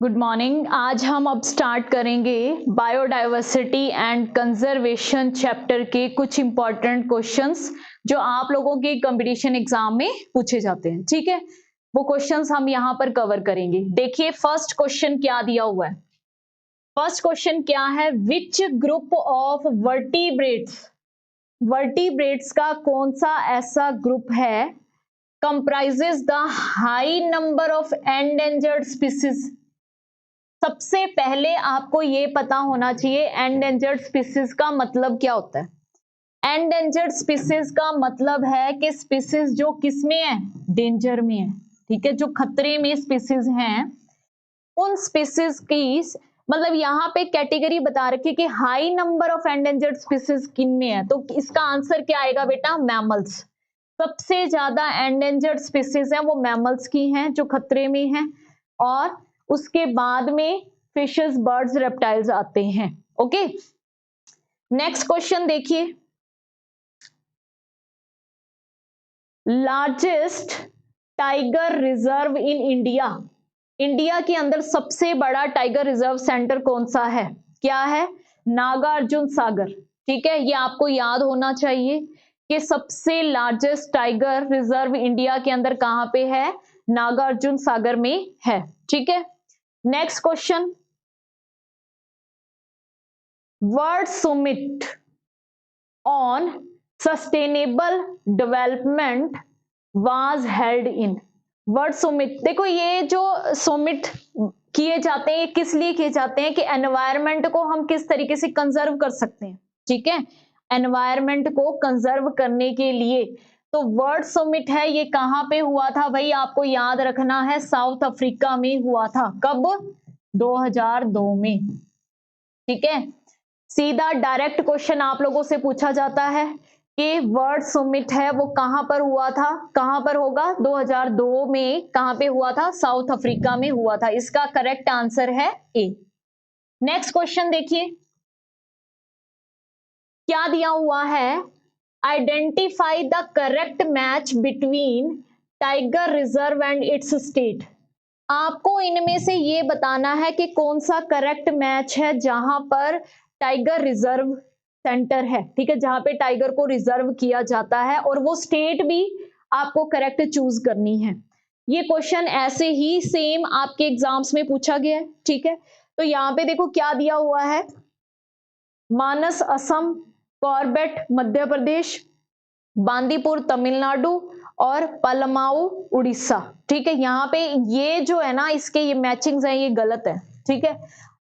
Good morning. आज हम अब स्टार्ट करेंगे बायोडाइवर्सिटी एंड कंजर्वेशन चैप्टर के कुछ इंपॉर्टेंट क्वेश्चंस जो आप लोगों के कंपटीशन एग्जाम में पूछे जाते हैं। ठीक है, वो क्वेश्चंस हम यहाँ पर कवर करेंगे। देखिए फर्स्ट क्वेश्चन क्या दिया हुआ है। फर्स्ट क्वेश्चन क्या है, विच ग्रुप ऑफ वर्टिब्रेट्स का कौन सा ऐसा ग्रुप है comprises the high number of endangered species. सबसे पहले आपको ये पता होना चाहिए एंडेंजर्ड स्पीसीज का मतलब क्या होता है। एंडेंजर्ड स्पीसीज का मतलब है कि स्पीसीज जो किसमें है, डेंजर में है। ठीक है, जो खतरे में स्पीसीज हैं उन स्पीसीज की मतलब यहाँ पे कैटेगरी बता रखी कि high number of endangered species किन में है, तो इसका आंसर क्या आएगा बेटा, मैमल्स। सबसे ज्यादा एंडेंजर्ड स्पीसीज है वो मैमल्स की हैं जो खतरे में हैं, और उसके बाद में फिशेस, बर्ड्स, रेप्टाइल्स आते हैं। ओके, नेक्स्ट क्वेश्चन देखिए, largest tiger reserve in India. India के अंदर सबसे बड़ा टाइगर रिजर्व सेंटर कौन सा है, क्या है, नागार्जुन सागर। ठीक है, ये आपको याद होना चाहिए कि सबसे लार्जेस्ट टाइगर रिजर्व इंडिया के अंदर कहां पे है, नागार्जुन सागर में है। ठीक है, next question, world summit on sustainable development was held in. World summit, देखो ये जो समिट किए जाते हैं ये किस लिए किए जाते हैं कि एनवायरनमेंट को हम किस तरीके से कंजर्व कर सकते हैं। ठीक है, एनवायरनमेंट को कंजर्व करने के लिए तो वर्ल्ड समिट है, ये कहां पे हुआ था भाई, आपको याद रखना है, साउथ अफ्रीका में हुआ था। कब, 2002 में। ठीक है, सीधा डायरेक्ट क्वेश्चन आप लोगों से पूछा जाता है कि वर्ल्ड समिट है वो कहां पर हुआ था, कहां पर होगा, 2002 में। कहां पे हुआ था, साउथ अफ्रीका में हुआ था। इसका करेक्ट आंसर है ए। नेक्स्ट क्वेश्चन देखिए क्या दिया हुआ है, identify the correct match between tiger reserve and it's state. आपको इनमें से ये बताना है कि कौन सा करेक्ट मैच है जहां पर टाइगर रिजर्व सेंटर है। ठीक है, जहां पे टाइगर को रिजर्व किया जाता है, और वो स्टेट भी आपको करेक्ट चूज करनी है। ये क्वेश्चन ऐसे ही सेम आपके एग्जाम्स में पूछा गया है। ठीक है, तो यहाँ पे देखो क्या दिया हुआ है, मानस असम, कॉर्बेट मध्य प्रदेश, बांदीपुर तमिलनाडु और पलमाऊ उड़ीसा। ठीक है, यहाँ पे ये जो है ना इसके ये मैचिंग्स हैं ये गलत है। ठीक है,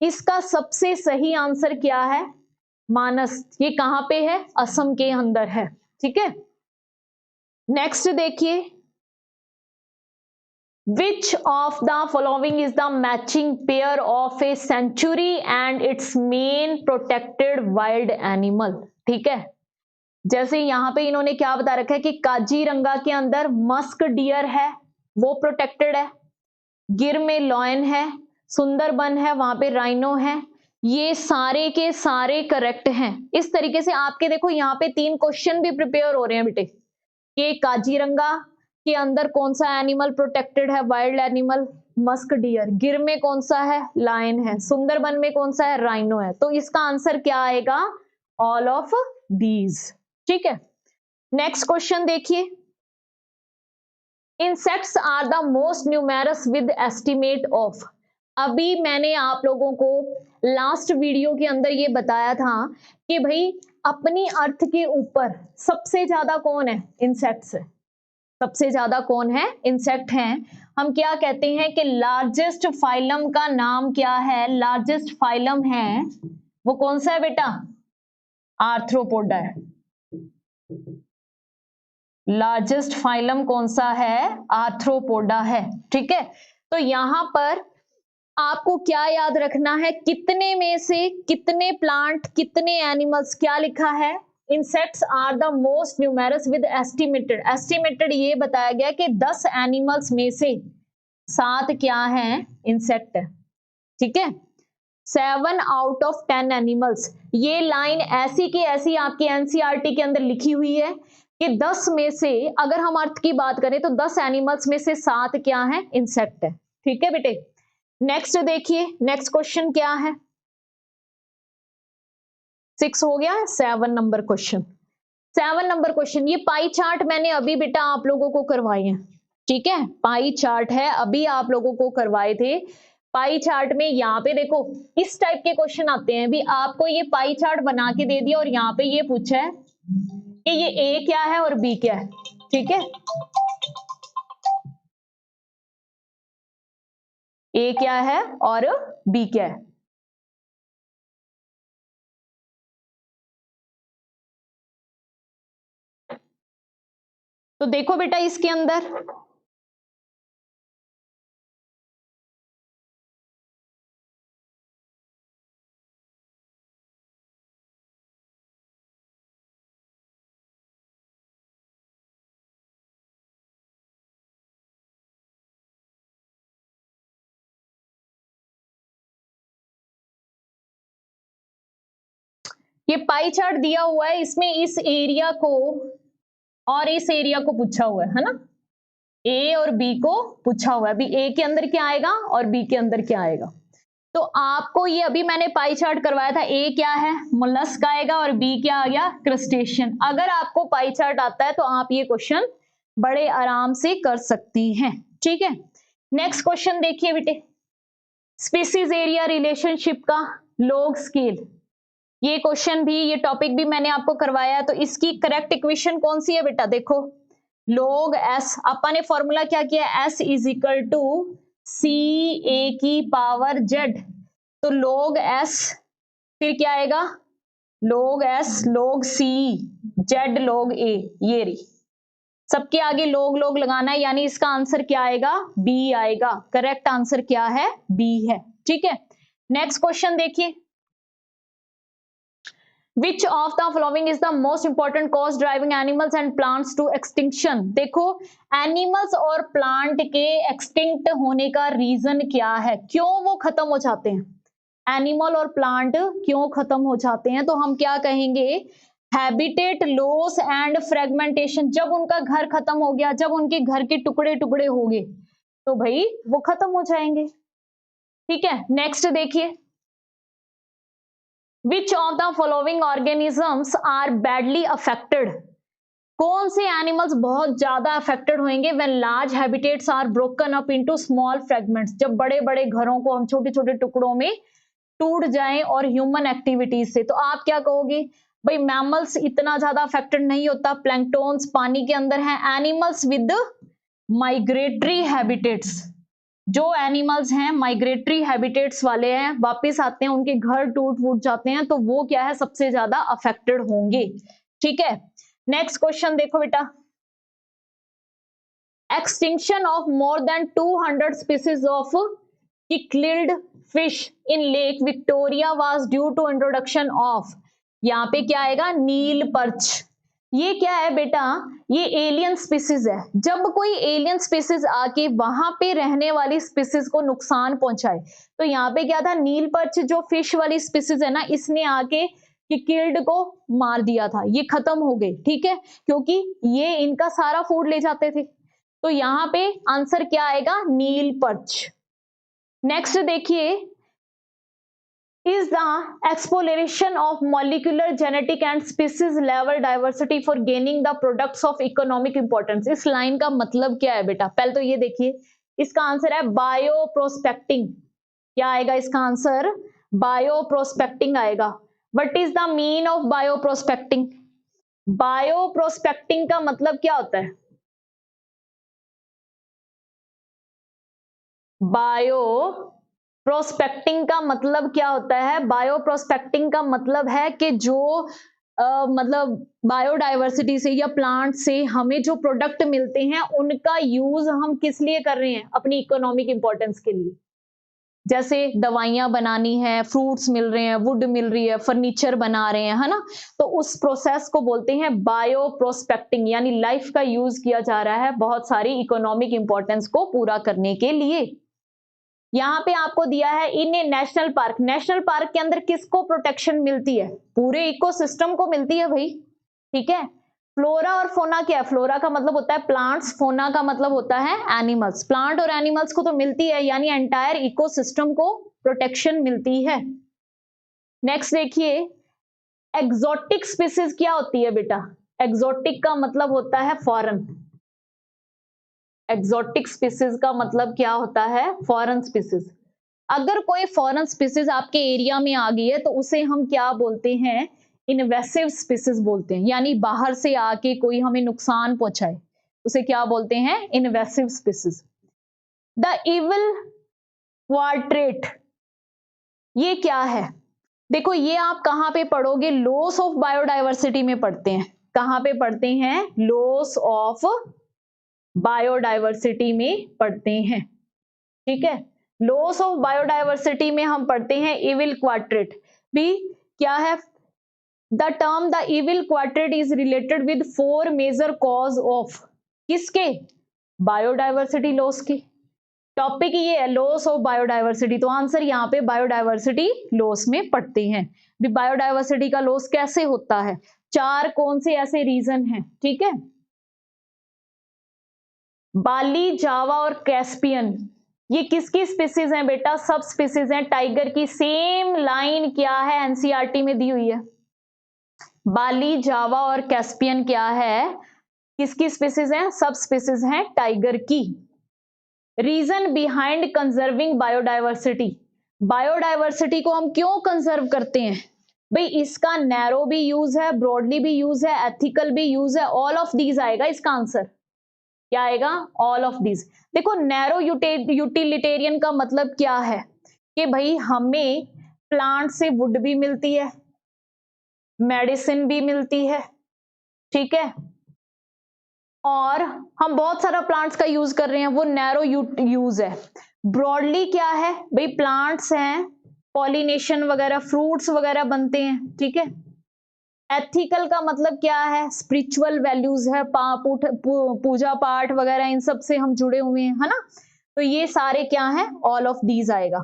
इसका सबसे सही आंसर क्या है, मानस। ये कहां पे है, असम के अंदर है। ठीक है, नेक्स्ट देखिए, which of the following is the matching pair of a sanctuary and its main protected wild animal. ठीक है, जैसे यहां पे इन्होंने क्या बता रखा है कि काजीरंगा के अंदर मस्क डियर है वो प्रोटेक्टेड है, गिर में लॉयन है, सुंदरबन है वहां पे राइनो है। ये सारे के सारे करेक्ट हैं। इस तरीके से आपके देखो यहाँ पे 3 क्वेश्चन भी प्रिपेयर हो रहे हैं बेटे कि काजीरंगा के अंदर कौन सा एनिमल प्रोटेक्टेड है, वाइल्ड एनिमल, मस्क डियर, गिर में कौन सा है, लायन है, सुंदरबन में कौन सा है, राइनो है। तो इसका आंसर क्या आएगा, ऑल ऑफ दीज। ठीक है, नेक्स्ट क्वेश्चन देखिए, insects are the most numerous with estimate of. अभी मैंने आप लोगों को लास्ट वीडियो के अंदर ये बताया था कि भाई अपनी अर्थ के ऊपर सबसे ज्यादा कौन है, इंसेक्ट्स है। सबसे ज्यादा कौन है, इंसेक्ट हैं। हम क्या कहते हैं कि लार्जेस्ट फाइलम का नाम क्या है, लार्जेस्ट फाइलम है वो कौन सा है बेटा, आर्थ्रोपोडा है। लार्जेस्ट फाइलम कौन सा है, आर्थ्रोपोडा है। ठीक है, तो यहां पर आपको क्या याद रखना है, कितने में से कितने प्लांट, कितने एनिमल्स, क्या लिखा है, insects are the most numerous with estimated. Estimated ये बताया गया कि 10 एनिमल्स में से 7 क्या हैं, इंसेक्ट है। ठीक है, 7 आउट ऑफ 10 एनिमल्स। ये लाइन ऐसी की ऐसी आपकी एनसीईआरटी के अंदर लिखी हुई है कि 10 में से, अगर हम अर्थ की बात करें तो 10 एनिमल्स में से 7 क्या हैं, इंसेक्ट है। ठीक है बेटे, नेक्स्ट देखिए, नेक्स्ट क्वेश्चन क्या है, 6 हो गया, 7 नंबर क्वेश्चन। 7 नंबर क्वेश्चन, ये पाई चार्ट मैंने अभी बेटा आप लोगों को करवाए हैं, ठीक है, पाई चार्ट है, अभी आप लोगों को करवाए थे। पाई चार्ट में यहाँ पे देखो इस टाइप के क्वेश्चन आते हैं, भी आपको ये पाई चार्ट बना के दे दिया और यहाँ पे ये पूछा है कि ये ए क्या है और बी क्या है, ठीक है, ए क्या है और बी क्या है। तो देखो बेटा इसके अंदर ये पाई चार्ट दिया हुआ है, इसमें इस एरिया को और इस एरिया को पूछा हुआ है ना, ए और बी को पूछा हुआ है, अभी ए के अंदर क्या आएगा और बी के अंदर क्या आएगा। तो आपको ये अभी मैंने पाई चार्ट करवाया था, ए क्या है मोलस्क आएगा और बी क्या आ गया क्रस्टेशियन। अगर आपको पाई चार्ट आता है तो आप ये क्वेश्चन बड़े आराम से कर सकती हैं, ठीक है। नेक्स्ट क्वेश्चन देखिए बेटे, स्पीसीज एरिया रिलेशनशिप का लॉग स्केल, ये क्वेश्चन भी, ये टॉपिक भी मैंने आपको करवाया है। तो इसकी करेक्ट इक्वेशन कौन सी है बेटा, देखो log s, अपन ने फॉर्मूला क्या किया, s इज इक्वल टू सी ए की पावर z, तो log s फिर क्या आएगा, log s log c z log a, ये रही, सबके आगे log log लगाना है, यानी इसका आंसर क्या आएगा, b आएगा, करेक्ट आंसर क्या है, b है, ठीक है। नेक्स्ट क्वेश्चन देखिए, Which of the following is the most important cause driving animals and plants to extinction? देखो एनिमल्स और प्लांट के एक्सटिंक्ट होने का रीजन क्या है, क्यों वो खत्म हो जाते हैं, एनिमल और प्लांट क्यों खत्म हो जाते हैं, तो हम क्या कहेंगे, हैबिटेट लॉस एंड फ्रेगमेंटेशन, जब उनका घर खत्म हो गया, जब उनके घर के टुकड़े टुकड़े हो गए तो भाई वो खत्म हो जाएंगे, ठीक है। नेक्स्ट देखिए, Which of the following organisms are badly affected? कौन से एनिमल्स बहुत ज्यादा अफेक्टेड होंगे when large habitats are broken up into small fragments, जब बड़े बड़े घरों को हम छोटे छोटे टुकड़ों में टूट जाएं और ह्यूमन एक्टिविटीज से। तो आप क्या कहोगे, भाई मैमल्स इतना ज्यादा अफेक्टेड नहीं होता, प्लैंक्टन्स पानी के अंदर है, एनिमल्स विद माइग्रेटरी हैबिटेट्स, जो एनिमल्स हैं माइग्रेटरी हैबिटेट्स वाले हैं, वापस आते हैं, उनके घर टूट फूट जाते हैं, तो वो क्या है सबसे ज्यादा अफेक्टेड होंगे, ठीक है। नेक्स्ट क्वेश्चन देखो बेटा, extinction of more than 200 species of cichlid fish in Lake Victoria was due to introduction of, यहाँ पे क्या आएगा, नील पर्च, ये क्या है बेटा, ये एलियन स्पीसीज है, जब कोई एलियन स्पीसीज आके वहां पे रहने वाली स्पीसीज को नुकसान पहुंचाए, तो यहाँ पे क्या था, नील पर्च जो फिश वाली स्पीसीज है ना, इसने आके किल्ड को मार दिया था, ये खत्म हो गए, ठीक है, क्योंकि ये इनका सारा फूड ले जाते थे। तो यहाँ पे आंसर क्या आएगा, नील पर्च। नेक्स्ट देखिए, is the exploration of molecular genetic and species level diversity for gaining the products of economic importance, इस लाइन का मतलब क्या है बेटा, पहले तो ये देखिए, इसका आंसर है बायो प्रोस्पेक्टिंग, क्या आएगा इसका आंसर, बायो प्रोस्पेक्टिंग आएगा। What is the mean of bio prospecting, bio prospecting का मतलब क्या होता है, बायो प्रोस्पेक्टिंग का मतलब क्या होता है, बायो प्रोस्पेक्टिंग का मतलब है कि जो मतलब बायोडाइवर्सिटी से या प्लांट से हमें जो प्रोडक्ट मिलते हैं उनका यूज हम किस लिए कर रहे हैं, अपनी इकोनॉमिक इंपॉर्टेंस के लिए, जैसे दवाइयां बनानी है, फ्रूट्स मिल रहे हैं, वुड मिल रही है, फर्नीचर बना रहे हैं, है ना, तो उस प्रोसेस को बोलते हैं बायो प्रोस्पेक्टिंग, यानी लाइफ का यूज किया जा रहा है बहुत सारी इकोनॉमिक इंपॉर्टेंस को पूरा करने के लिए। यहाँ पे आपको दिया है इन ए नेशनल पार्क, नेशनल पार्क के अंदर किसको प्रोटेक्शन मिलती है, पूरे इकोसिस्टम को मिलती है भाई, ठीक है, फ्लोरा और फोना क्या है? फ्लोरा का मतलब होता है प्लांट्स, फोना का मतलब होता है एनिमल्स। प्लांट और एनिमल्स को तो मिलती है, यानी एंटायर इकोसिस्टम को प्रोटेक्शन मिलती है। नेक्स्ट देखिए, एक्सोटिक स्पीसीज क्या होती है बेटा? एक्सोटिक का मतलब होता है फॉरेन। एक्सोटिक स्पीसीज का मतलब क्या होता है? Foreign species. अगर कोई फॉरेन स्पीसीज आपके एरिया में आ गई है तो उसे हम क्या बोलते हैं? इन्वेसिव स्पीसीज बोलते हैं, यानी बाहर से आके कोई हमें नुकसान पहुंचाए, उसे क्या बोलते हैं? Invasive species. The evil quartet, ये क्या है? देखो ये आप कहां पे पढ़ोगे? लॉस ऑफ बायोडाइवर्सिटी में पढ़ते हैं। कहां पे पढ़ते हैं? लॉस ऑफ बायोडाइवर्सिटी में पढ़ते हैं। ठीक है, लॉस ऑफ बायोडाइवर्सिटी में हम पढ़ते हैं इविल क्वाड्रेट। भी क्या है? The term the evil quartet is related with 4 major cause of, किसके? बायोडाइवर्सिटी लॉस की। टॉपिक ये है लॉस ऑफ बायोडाइवर्सिटी, तो आंसर यहाँ पे बायोडाइवर्सिटी लॉस में पढ़ते हैं। भी बायोडाइवर्सिटी का लॉस कैसे होता है? 4 कौन से ऐसे रीजन हैं? ठीक है, बाली, जावा और कैस्पियन, ये किसकी स्पीसीज हैं बेटा? सब स्पीसीज हैं टाइगर की। सेम लाइन क्या है? एनसीईआरटी में दी हुई है। बाली, जावा और कैस्पियन क्या है? किसकी स्पीसीज हैं? सब स्पीसीज हैं टाइगर की। Reason behind conserving biodiversity, biodiversity को हम क्यों कंजर्व करते हैं? भाई इसका नैरो भी यूज है, ब्रॉडली भी यूज है, एथिकल भी यूज है, ऑल ऑफ दीज आएगा इसका आंसर। क्या आएगा? All of these. देखो नैरो यूटिलिटेरियन का मतलब क्या है? कि भाई हमें प्लांट से वुड भी मिलती है, मेडिसिन भी मिलती है, ठीक है, और हम बहुत सारा प्लांट्स का यूज कर रहे हैं, वो नैरो यूज है। ब्रॉडली क्या है? भाई प्लांट्स हैं, पॉलिनेशन वगैरह, फ्रूट्स वगैरह बनते हैं, ठीक है। एथिकल का मतलब क्या है? स्पिरिचुअल वैल्यूज है, पूजा पाठ वगैरह, इन सब से हम जुड़े हुए हैं, है ना। तो ये सारे क्या हैं? ऑल ऑफ दीज आएगा।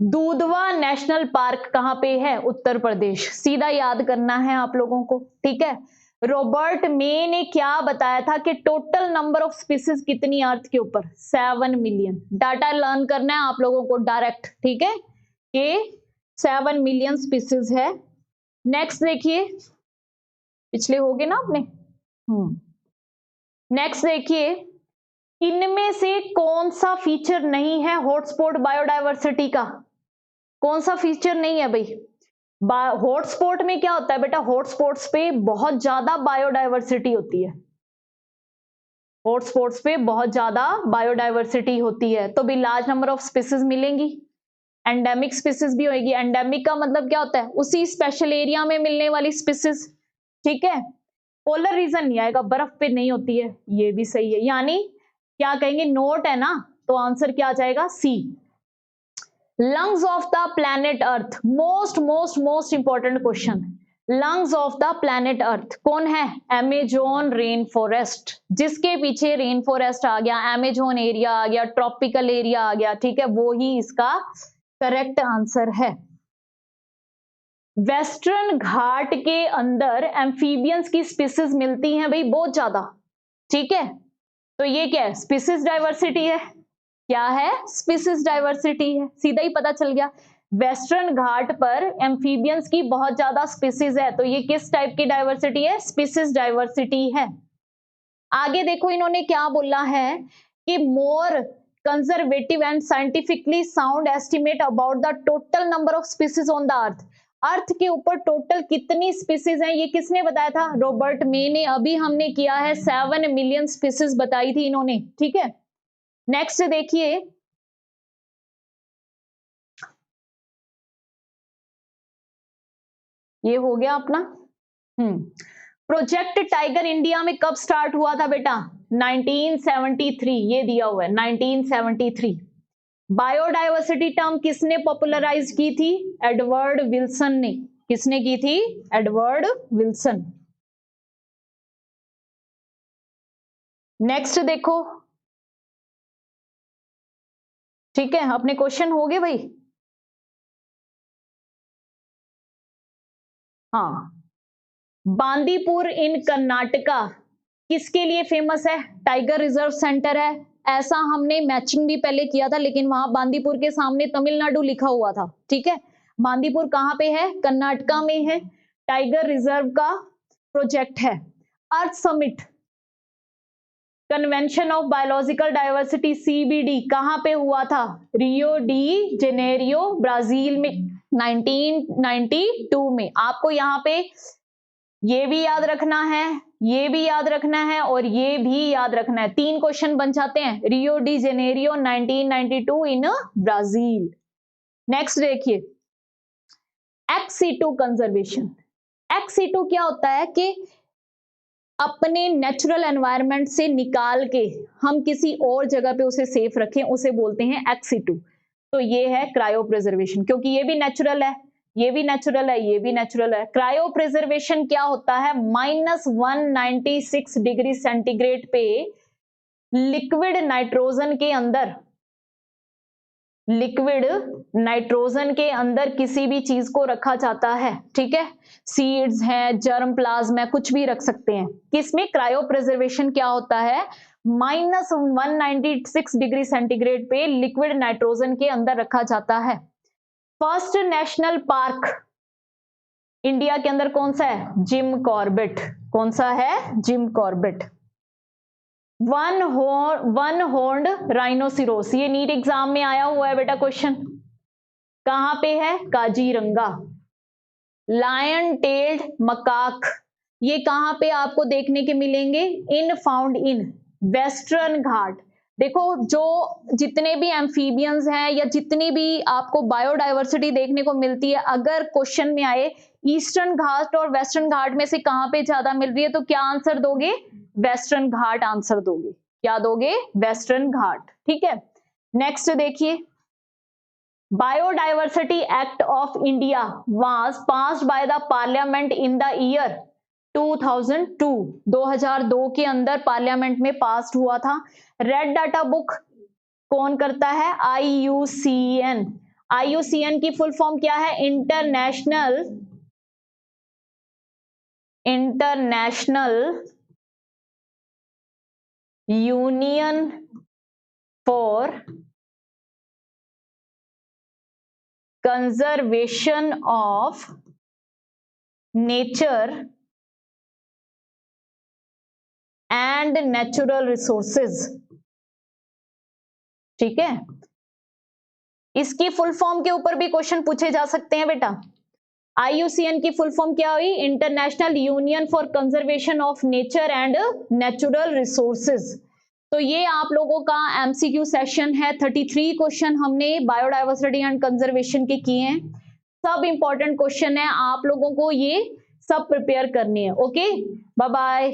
दूधवा नेशनल पार्क कहां पे है? उत्तर प्रदेश। सीधा याद करना है आप लोगों को, ठीक है। रॉबर्ट मे ने क्या बताया था कि टोटल नंबर ऑफ स्पीसीज कितनी अर्थ के ऊपर? 7 मिलियन। डाटा लर्न करना है आप लोगों को डायरेक्ट, ठीक है, कि 7 मिलियन स्पीसीज है। नेक्स्ट देखिए, पिछले हो गए ना आपने। नेक्स्ट देखिए, इनमें से कौन सा फीचर नहीं है हॉटस्पॉट बायोडायवर्सिटी का? कौन सा फीचर नहीं है भाई? हॉटस्पॉट में क्या होता है बेटा? हॉटस्पॉट्स पे बहुत ज्यादा बायोडायवर्सिटी होती है। हॉटस्पॉट्स पे बहुत ज्यादा बायोडायवर्सिटी होती है, तो भी लार्ज नंबर ऑफ स्पीसीज मिलेंगी। एंडेमिक स्पीसीज भी होगी। एंडेमिक का मतलब क्या होता है? उसी स्पेशल एरिया में मिलने वाली स्पीसीज, ठीक है। पोलर रीजन नहीं आएगा, बर्फ पे नहीं होती है, ये भी सही है। यानी क्या कहेंगे? नोट है ना, तो आंसर क्या आ जाएगा? C. Lungs of the planet earth, most most most important question. Lungs of the planet earth कौन है? Amazon rain forest. जिसके पीछे रेन फॉरेस्ट आ गया, अमेजोन एरिया आ गया, ट्रॉपिकल एरिया आ गया, ठीक है, वो ही इसका करेक्ट आंसर है। वेस्टर्न घाट के अंदर एम्फीबियंस की स्पीसीज मिलती हैं भाई, बहुत ज्यादा, ठीक है। तो ये क्या है? स्पीसीज डाइवर्सिटी है। क्या है? स्पीसीज डाइवर्सिटी है, सीधा ही पता चल गया। वेस्टर्न घाट पर एम्फीबियंस की बहुत ज्यादा स्पीसीज है, तो ये किस टाइप की डाइवर्सिटी है? स्पीसीज डाइवर्सिटी है। आगे देखो इन्होंने क्या बोला है कि more conservative and scientifically sound estimate about the total number of species on the earth. Earth के ऊपर टोटल कितनी स्पीसीज हैं, ये किसने बताया था? रॉबर्ट मे ने। अभी हमने किया है 7 मिलियन स्पीसीज बताई थी इन्होंने, ठीक है। नेक्स्ट देखिए, ये हो गया अपना। प्रोजेक्ट टाइगर इंडिया में कब स्टार्ट हुआ था बेटा? 1973, ये दिया हुआ है 1973। बायोडाइवर्सिटी टर्म किसने पॉपुलराइज की थी? एडवर्ड विल्सन ने। किसने की थी? Edward Wilson. नेक्स्ट देखो, ठीक है, अपने क्वेश्चन हो गए भाई। हाँ, बांदीपुर इन कर्नाटका किसके लिए फेमस है? टाइगर रिजर्व सेंटर है। ऐसा हमने मैचिंग भी पहले किया था, लेकिन वहां बांदीपुर के सामने तमिलनाडु लिखा हुआ था। ठीक है, बांदीपुर कहां पे है? कर्नाटका में है। टाइगर रिजर्व का प्रोजेक्ट है। Earth summit, convention of biological diversity CBD कहां पे हुआ था? रियो डी जेनेरियो ब्राजील में 1992 में। आपको यहाँ पे ये भी याद रखना है, ये भी याद रखना है और ये भी याद रखना है। 3 क्वेश्चन बन जाते हैं। Rio de Janeiro 1992 in Brazil. Next देखिए, ex-situ कंजर्वेशन। ex-situ क्या होता है कि अपने नेचुरल एनवायरनमेंट से निकाल के हम किसी और जगह पे उसे सेफ रखें, उसे बोलते हैं ex-situ। तो ये है क्रायो प्रिजर्वेशन, क्योंकि ये भी नेचुरल है, ये भी नेचुरल है, ये भी नेचुरल है। क्रायो प्रिजर्वेशन क्या होता है? -196 डिग्री सेंटीग्रेड पे लिक्विड नाइट्रोजन के अंदर, लिक्विड नाइट्रोजन के अंदर किसी भी चीज को रखा जाता है। ठीक है, सीड्स है, जर्म प्लाज्म, कुछ भी रख सकते हैं। किसमें? क्रायो प्रिजर्वेशन क्या होता है? -196 डिग्री सेंटीग्रेड पे लिक्विड नाइट्रोजन के अंदर रखा जाता है। फर्स्ट नेशनल पार्क इंडिया के अंदर कौन सा है? Jim Corbett. कौन सा है? Jim Corbett. वन हॉर्न्ड राइनोसिरोस, ये नीट एग्जाम में आया हुआ है बेटा क्वेश्चन। कहां पे है? काजीरंगा। लायन टेल्ड मकाक, ये कहां पे आपको देखने के मिलेंगे? फाउंड इन वेस्टर्न घाट। देखो, जो जितने भी एम्फीबियंस हैं या जितनी भी आपको बायोडाइवर्सिटी देखने को मिलती है, अगर क्वेश्चन में आए ईस्टर्न घाट और वेस्टर्न घाट में से कहां पे ज्यादा मिल रही है, तो क्या आंसर दोगे? वेस्टर्न घाट आंसर दोगे। क्या दोगे? वेस्टर्न घाट। ठीक है, नेक्स्ट देखिए, biodiversity act of India was passed by the parliament in the year 2002। 2002 के अंदर पार्लियामेंट में पास हुआ था। रेड डाटा बुक कौन करता है? IUCN। IUCN की फुल फॉर्म क्या है? International union for conservation of nature and natural resources. ठीक है, इसकी फुल फॉर्म के ऊपर भी क्वेश्चन पूछे जा सकते हैं बेटा। IUCN की फुल फॉर्म क्या हुई? International union for conservation of nature and natural resources. तो ये आप लोगों का MCQ सेशन है। 33 क्वेश्चन हमने बायोडाइवर्सिटी एंड कंजर्वेशन के किए हैं। सब इंपॉर्टेंट क्वेश्चन है, आप लोगों को ये सब प्रिपेयर करनी है। Okay, bye bye.